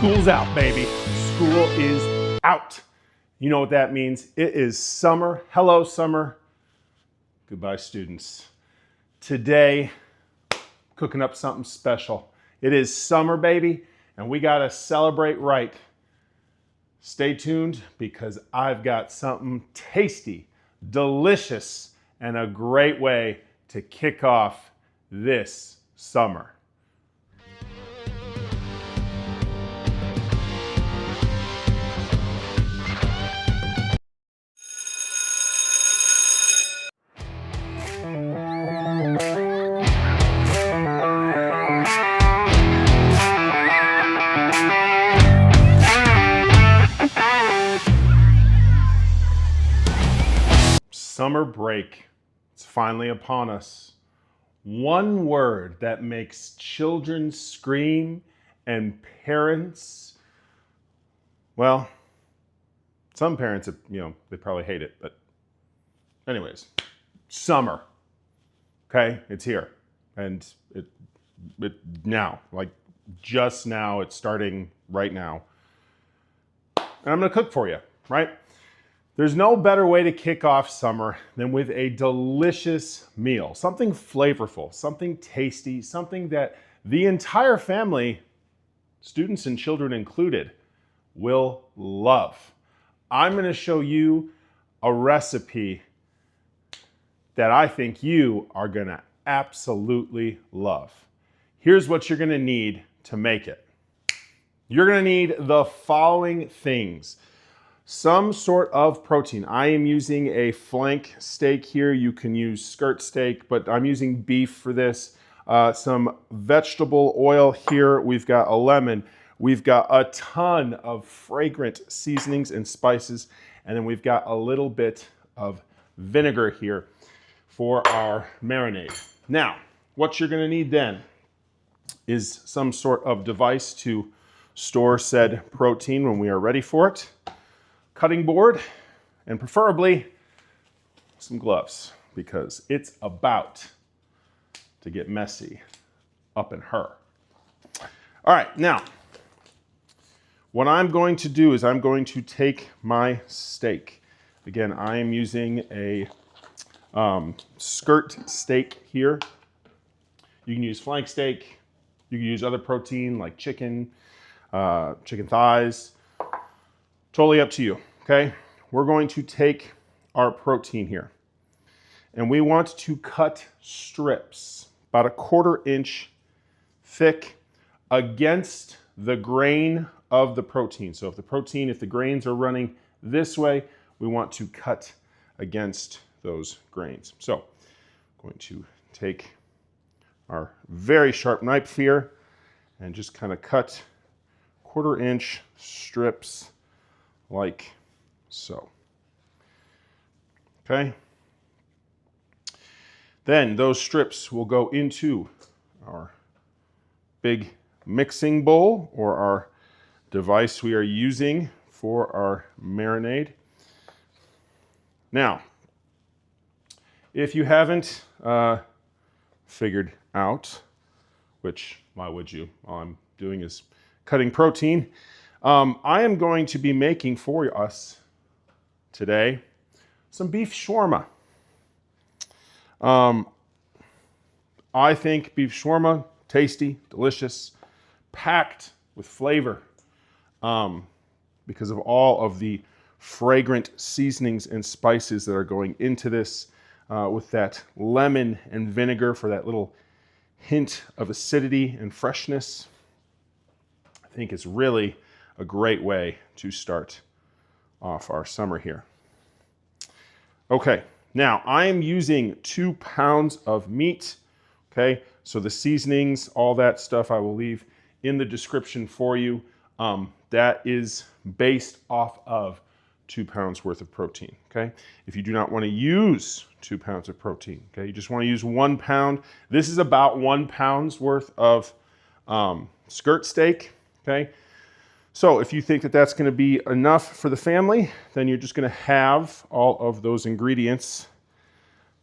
School's out, baby. School is out. You know what that means? It is summer. Hello, summer. Goodbye, students. Today, cooking up something special. It is summer, baby, and we gotta celebrate right. Stay tuned because I've got something tasty, delicious, and a great way to kick off this summer. Summer break, it's finally upon us. One word that makes children scream and parents, well, some parents, they probably hate it, but anyways, summer, okay? It's here. And it now, like just now, it's starting right now. And I'm gonna cook for you, right? There's no better way to kick off summer than with a delicious meal, something flavorful, something tasty, something that the entire family, students and children included, will love. I'm going to show you a recipe that I think you are going to absolutely love. Here's what you're going to need to make it. You're going to need the following things. Some sort of protein. I am using a flank steak here. You can use skirt steak, but I'm using beef for this. Some vegetable oil here. We've got a lemon. We've got a ton of fragrant seasonings and spices. And then we've got a little bit of vinegar here for our marinade. Now, what you're gonna need then is some sort of device to store said protein when we are ready for it. Cutting board, and preferably some gloves because it's about to get messy up in her. All right, now, what I'm going to do is I'm going to take my steak. Again, I am using a skirt steak here. You can use flank steak. You can use other protein like chicken, chicken thighs. Totally up to you, okay? We're going to take our protein here and we want to cut strips about 1/4 inch thick against the grain of the protein. So if the grains are running this way, we want to cut against those grains. So I'm going to take our very sharp knife here and just kind of cut 1/4 inch strips like so. Okay. Then those strips will go into our big mixing bowl or our device we are using for our marinade. Now, if you haven't figured out, which why would you? All I'm doing is cutting protein. I am going to be making for us today some beef shawarma. I think beef shawarma, tasty, delicious, packed with flavor because of all of the fragrant seasonings and spices that are going into this with that lemon and vinegar for that little hint of acidity and freshness. I think it's really a great way to start off our summer here. Okay, now I am using 2 pounds of meat. Okay, so the seasonings, all that stuff I will leave in the description for you. That is based off of 2 pounds worth of protein. Okay, if you do not want to use 2 pounds of protein, okay, you just want to use 1 pound. This is about 1 pound's worth of skirt steak. Okay. So if you think that that's going to be enough for the family, then you're just going to have all of those ingredients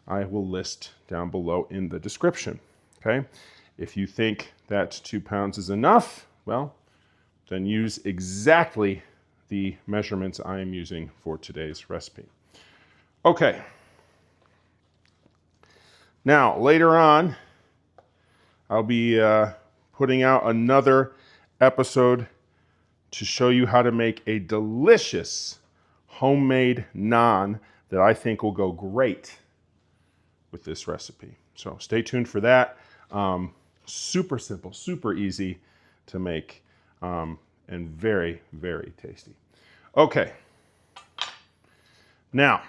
I will list down below in the description, okay? If you think that 2 pounds is enough, well, then use exactly the measurements I am using for today's recipe. Okay. Now, later on, I'll be putting out another episode to show you how to make a delicious homemade naan that I think will go great with this recipe. So stay tuned for that. Super simple, super easy to make, and very, very tasty. Okay. Now,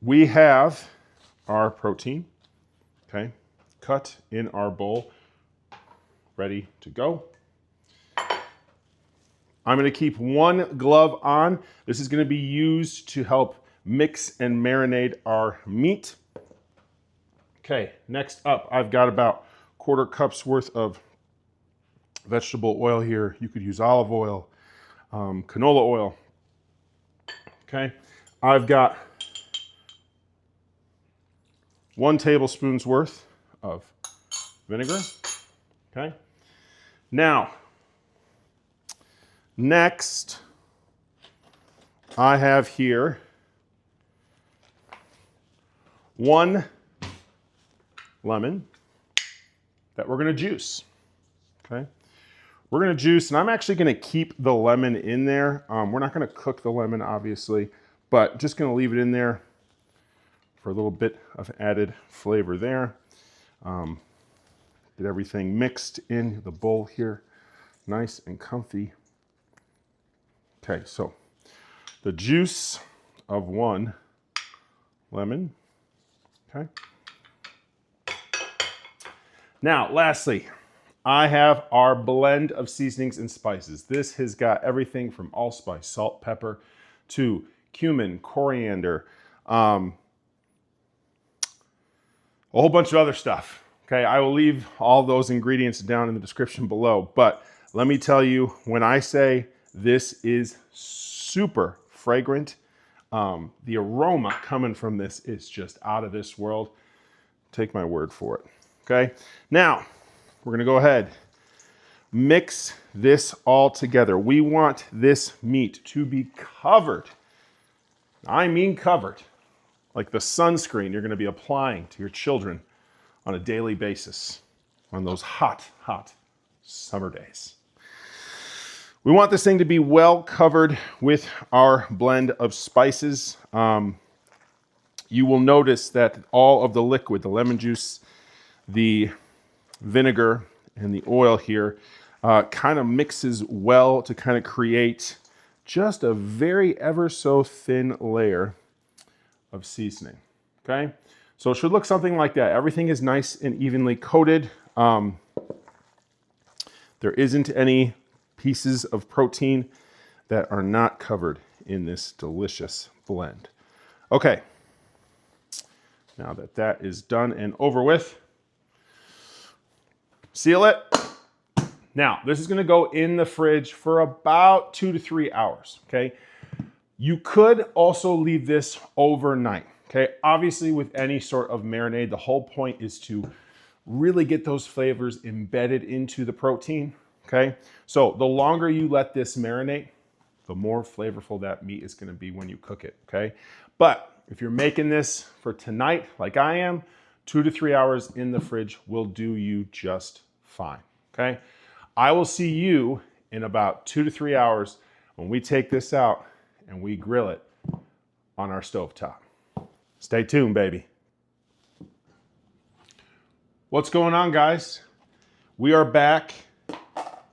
we have our protein, okay, cut in our bowl, ready to go. I'm going to keep one glove on. This is going to be used to help mix and marinate our meat. Okay, next up, I've got about 1/4 cups worth of vegetable oil here. You could use olive oil, canola oil. Okay, I've got 1 tablespoon's worth of vinegar. Okay, now, next, I have here 1 lemon that we're going to juice. Okay, we're going to juice, and I'm actually going to keep the lemon in there. We're not going to cook the lemon, obviously, but just going to leave it in there for a little bit of added flavor there. Get everything mixed in the bowl here, nice and comfy. Okay, so the juice of 1 lemon. Okay. Now, lastly, I have our blend of seasonings and spices. This has got everything from allspice, salt, pepper, to cumin, coriander, a whole bunch of other stuff. Okay, I will leave all those ingredients down in the description below. But let me tell you, when I say this is super fragrant, the aroma coming from this is just out of this world. Take my word for it. Okay, now we're gonna go ahead, mix this all together. We want this meat to be covered. I mean covered, like the sunscreen you're gonna be applying to your children on a daily basis on those hot, hot summer days. We want this thing to be well covered with our blend of spices. You will notice that all of the liquid, the lemon juice, the vinegar, and the oil here kind of mixes well to kind of create just a very ever so thin layer of seasoning, okay? So it should look something like that. Everything is nice and evenly coated. There isn't any pieces of protein that are not covered in this delicious blend. Okay, now that that is done and over with, seal it. Now, this is gonna go in the fridge for about 2 to 3 hours, okay? You could also leave this overnight, okay? Obviously, with any sort of marinade, the whole point is to really get those flavors embedded into the protein, okay? So the longer you let this marinate, the more flavorful that meat is gonna be when you cook it, okay? But if you're making this for tonight, like I am, 2 to 3 hours in the fridge will do you just fine, okay? I will see you in about 2 to 3 hours when we take this out and we grill it on our stovetop. Stay tuned, baby. What's going on, guys? We are back.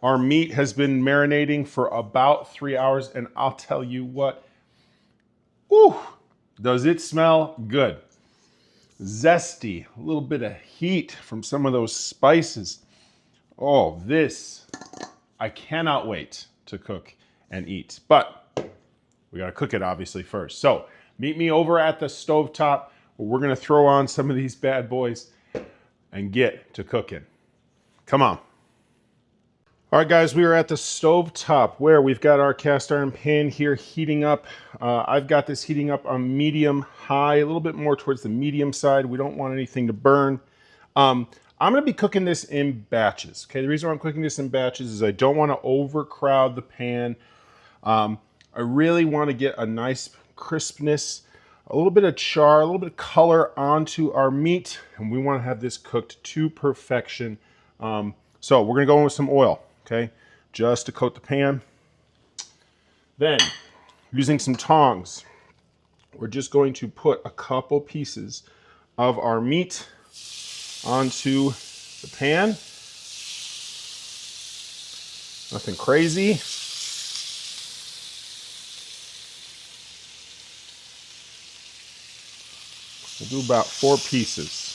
Our meat has been marinating for about 3 hours, and I'll tell you what, whew, does it smell good. Zesty, a little bit of heat from some of those spices. Oh, this, I cannot wait to cook and eat. But we gotta cook it obviously first. So meet me over at the stovetop where we're gonna throw on some of these bad boys and get to cooking. Come on. All right, guys, we are at the stovetop where we've got our cast iron pan here heating up. I've got this heating up on medium high, a little bit more towards the medium side. We don't want anything to burn. I'm gonna be cooking this in batches, okay? The reason why I'm cooking this in batches is I don't wanna overcrowd the pan. I really wanna get a nice crispness, a little bit of char, a little bit of color onto our meat, and we wanna have this cooked to perfection. So we're gonna go in with some oil, okay? Just to coat the pan. Then, using some tongs, we're just going to put a couple pieces of our meat onto the pan. Nothing crazy. We'll do about 4 pieces.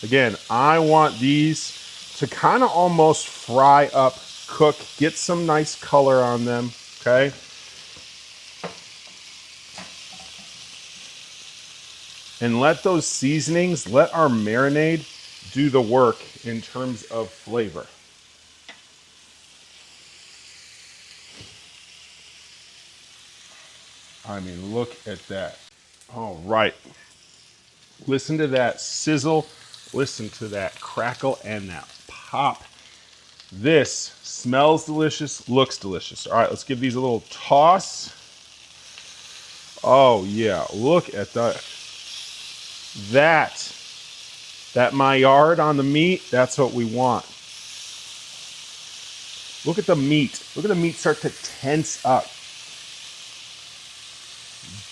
Again, I want these to kind of almost fry up, cook, get some nice color on them, okay? And let those seasonings, let our marinade do the work in terms of flavor. I mean, look at that. All right. Listen to that sizzle. Listen to that crackle and that pop. This smells delicious, looks delicious. All right, let's give these a little toss. Oh yeah, look at that. That Maillard on the meat, that's what we want. Look at the meat. Look at the meat start to tense up.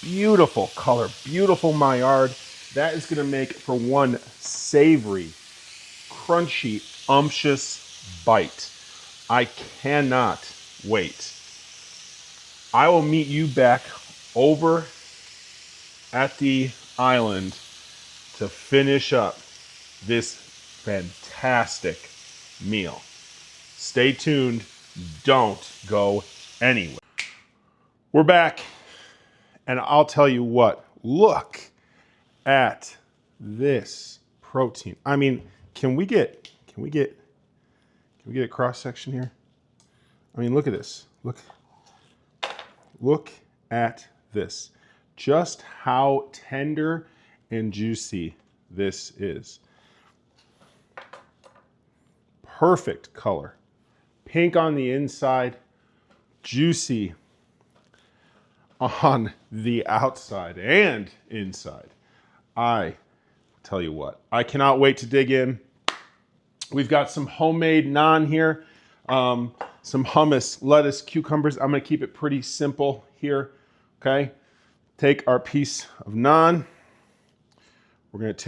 Beautiful color, beautiful Maillard. That is gonna make for one savory, crunchy, umptious bite. I cannot wait. I will meet you back over at the island to finish up this fantastic meal. Stay tuned. Don't go anywhere. We're back, and I'll tell you what, look at this protein. I mean, can we get a cross section here? I mean, look at this. Look at this. Just how tender and juicy this is. Perfect color. Pink on the inside, juicy on the outside and inside. I tell you what, I cannot wait to dig in. We've got some homemade naan here, some hummus, lettuce, cucumbers. I'm gonna keep it pretty simple here, okay? Take our piece of naan. We're gonna go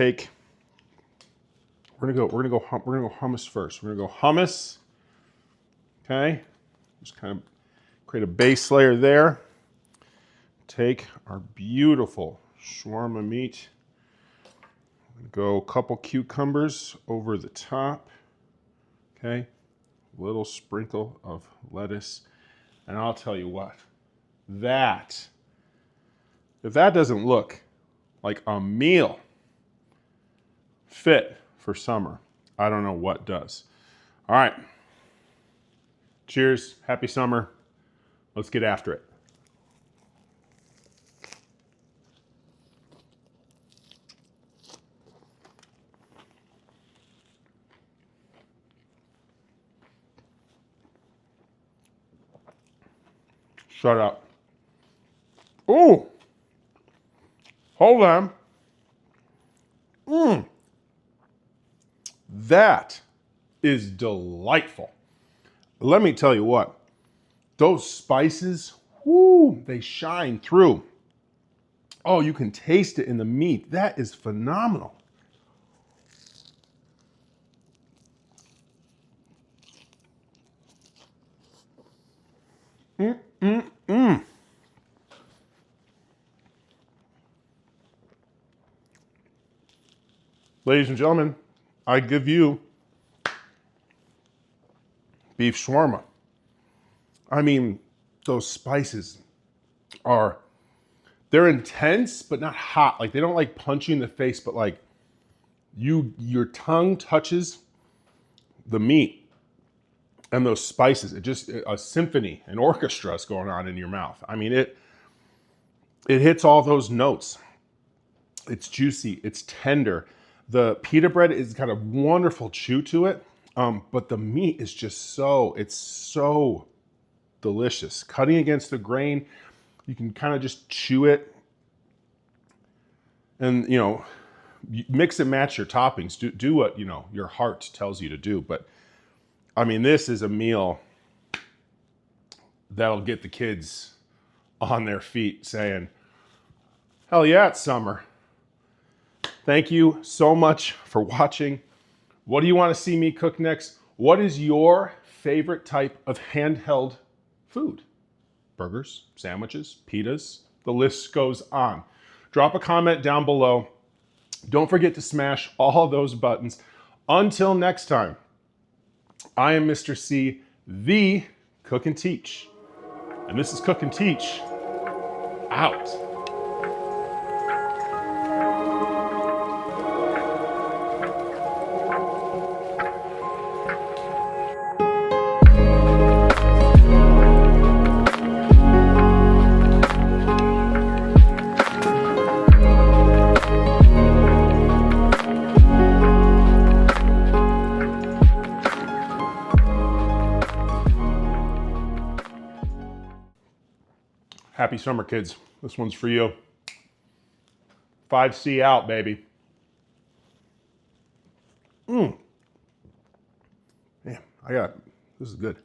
hummus first. We're gonna go hummus, okay? Just kind of create a base layer there. Take our beautiful shawarma meat. Go a couple cucumbers over the top, okay? A little sprinkle of lettuce. And I'll tell you what, if that doesn't look like a meal fit for summer, I don't know what does. All right, cheers, happy summer. Let's get after it. Shut up. Ooh. Hold on. That is delightful. Let me tell you what. Those spices, whoo, they shine through. Oh, you can taste it in the meat. That is phenomenal. Ladies and gentlemen, I give you beef shawarma. I mean, those spices they're intense, but not hot. Like, they don't like punch you in the face, but like your tongue touches the meat and those spices. It just, a symphony, an orchestra is going on in your mouth. I mean, it hits all those notes. It's juicy, it's tender. The pita bread is got a wonderful chew to it, but the meat is just it's so delicious. Cutting against the grain, you can kind of just chew it, and you mix and match your toppings. Do what your heart tells you to do. But I mean, this is a meal that'll get the kids on their feet saying, hell yeah, it's summer. Thank you so much for watching. What do you want to see me cook next? What is your favorite type of handheld food? Burgers, sandwiches, pitas, the list goes on. Drop a comment down below. Don't forget to smash all those buttons. Until next time, I am Mr. C, the Cook and Teach. And this is Cook and Teach, out. Happy summer, kids. This one's for you. 5C out, baby. Man, this is good.